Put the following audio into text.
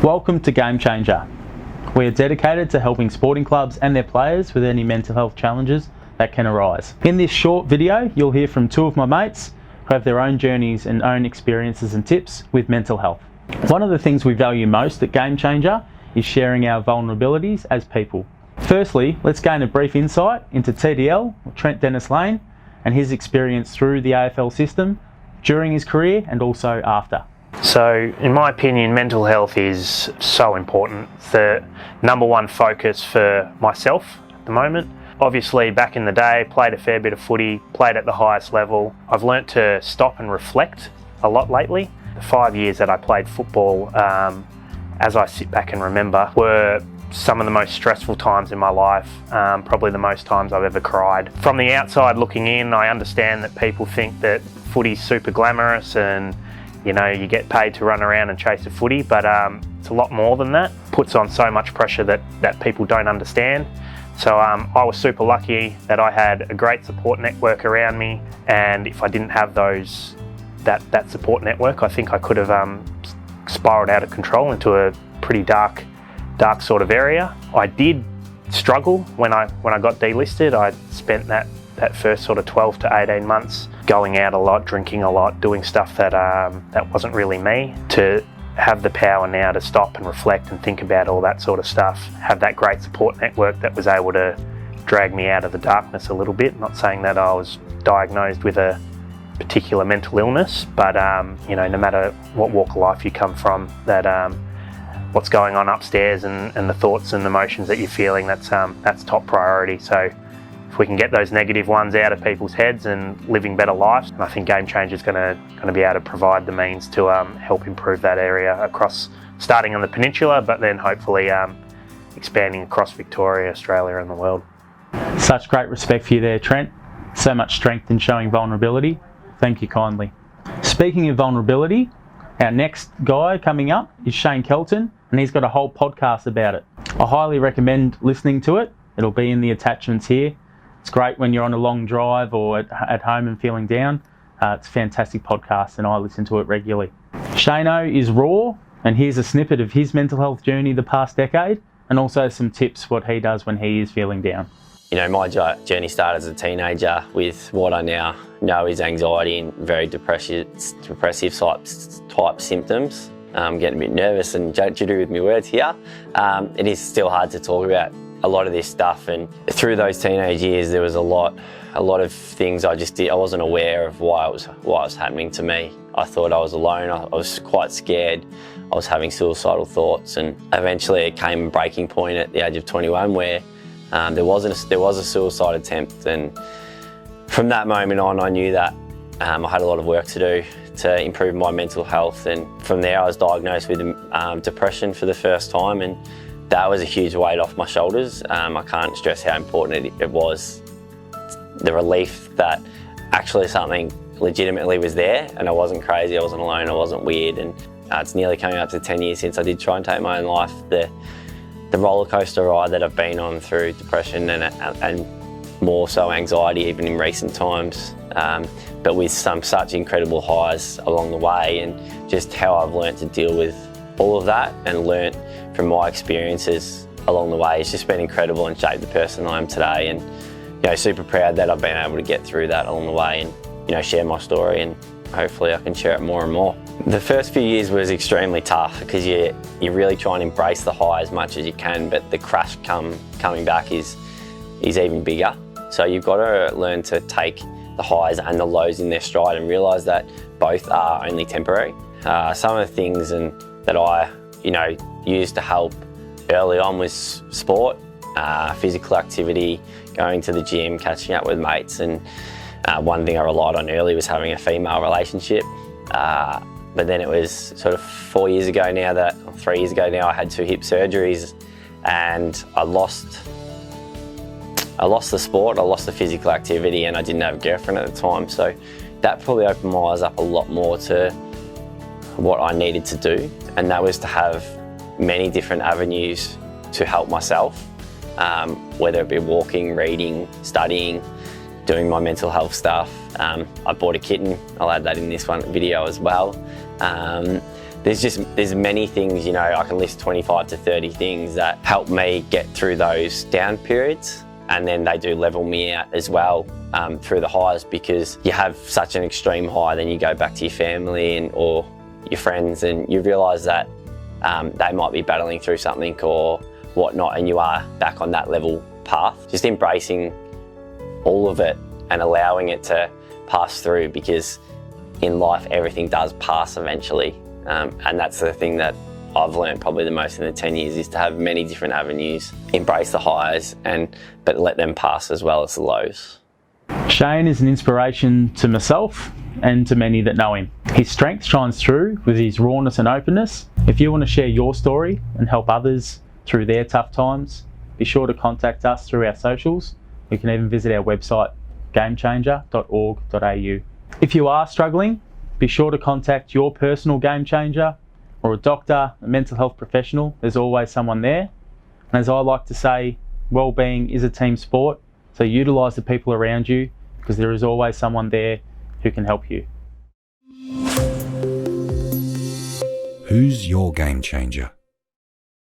Welcome to Game Changer. We are dedicated to helping sporting clubs and their players with any mental health challenges that can arise. In this short video, you'll hear from two of my mates who have their own journeys and own experiences and tips with mental health. One of the things we value most at Game Changer is sharing our vulnerabilities as people. Firstly, let's gain a brief insight into TDL, Trent Dennis Lane, and his experience through the AFL system during his career and also after. So, in my opinion, mental health is so important. It's the number one focus for myself at the moment. Obviously, back in the day, played a fair bit of footy, played at the highest level. I've learnt to stop and reflect a lot lately. The 5 years that I played football, as I sit back and remember, were some of the most stressful times in my life, probably the most times I've ever cried. From the outside looking in, I understand that people think that footy's super glamorous and you know, you get paid to run around and chase a footy, but it's a lot more than that. Puts on so much pressure that people don't understand. So I was super lucky that I had a great support network around me, and if I didn't have that support network, I think I could have spiraled out of control into a pretty dark sort of area. I did struggle when I got delisted. I spent that first sort of 12 to 18 months going out a lot, drinking a lot, doing stuff that wasn't really me. To have the power now to stop and reflect and think about all that sort of stuff, have that great support network that was able to drag me out of the darkness a little bit. Not saying that I was diagnosed with a particular mental illness, but you know, no matter what walk of life you come from, that what's going on upstairs and the thoughts and emotions that you're feeling, that's top priority. So if we can get those negative ones out of people's heads and living better lives, I think Game Changer is going to be able to provide the means to help improve that area across, starting on the peninsula, but then hopefully expanding across Victoria, Australia and the world. Such great respect for you there, Trent. So much strength in showing vulnerability. Thank you kindly. Speaking of vulnerability, our next guy coming up is Shane Kelton, and he's got a whole podcast about it. I highly recommend listening to it. It'll be in the attachments here. It's great when you're on a long drive or at home and feeling down. It's a fantastic podcast and I listen to it regularly. Shano is raw, and here's a snippet of his mental health journey the past decade, and also some tips what he does when he is feeling down. You know, my journey started as a teenager with what I now know is anxiety and very depressive type symptoms. I'm getting a bit nervous and jittery with my words here. It is still hard to talk about a lot of this stuff, and through those teenage years there was a lot of things I just did. I wasn't aware of why it was happening to me. I thought I was alone. I was quite scared. I was having suicidal thoughts, and eventually it came a breaking point at the age of 21 where there was a suicide attempt, and from that moment on I knew that I had a lot of work to do to improve my mental health. And from there I was diagnosed with depression for the first time, and that was a huge weight off my shoulders. I can't stress how important it was. The relief that actually something legitimately was there and I wasn't crazy, I wasn't alone, I wasn't weird. And it's nearly coming up to 10 years since I did try and take my own life. The roller coaster ride that I've been on through depression and more so anxiety even in recent times, but with such incredible highs along the way, and just how I've learnt to deal with all of that and learnt from my experiences along the way. It's just been incredible and shaped the person I am today, and you know, super proud that I've been able to get through that along the way and you know, share my story, and hopefully I can share it more and more. The first few years was extremely tough because you really try and embrace the high as much as you can, but the crash coming back is even bigger. So you've got to learn to take the highs and the lows in their stride and realise that both are only temporary. Some of the things that I used to help early on was sport, physical activity, going to the gym, catching up with mates, and one thing I relied on early was having a female relationship. But then it was sort of 3 years ago now, I had 2 hip surgeries, and I lost the sport, I lost the physical activity, and I didn't have a girlfriend at the time. So that probably opened my eyes up a lot more to what I needed to do, and that was to have many different avenues to help myself, whether it be walking, reading, studying, doing my mental health stuff. I bought a kitten, I'll add that in this one video as well. There's many things, you know, I can list 25 to 30 things that help me get through those down periods, and then they do level me out as well through the highs, because you have such an extreme high, then you go back to your family or your friends and you realise that they might be battling through something or whatnot, and you are back on that level path. Just embracing all of it and allowing it to pass through, because in life everything does pass eventually. And that's the thing that I've learned probably the most in the 10 years, is to have many different avenues, embrace the highs, but let them pass as well as the lows. Shane is an inspiration to myself and to many that know him. His strength shines through with his rawness and openness. If you want to share your story and help others through their tough times, be sure to contact us through our socials. You can even visit our website, gamechanger.org.au. If you are struggling, be sure to contact your personal game changer or a doctor, a mental health professional. There's always someone there. And as I like to say, well-being is a team sport, so utilise the people around you, because there is always someone there who can help you. Who's your game changer?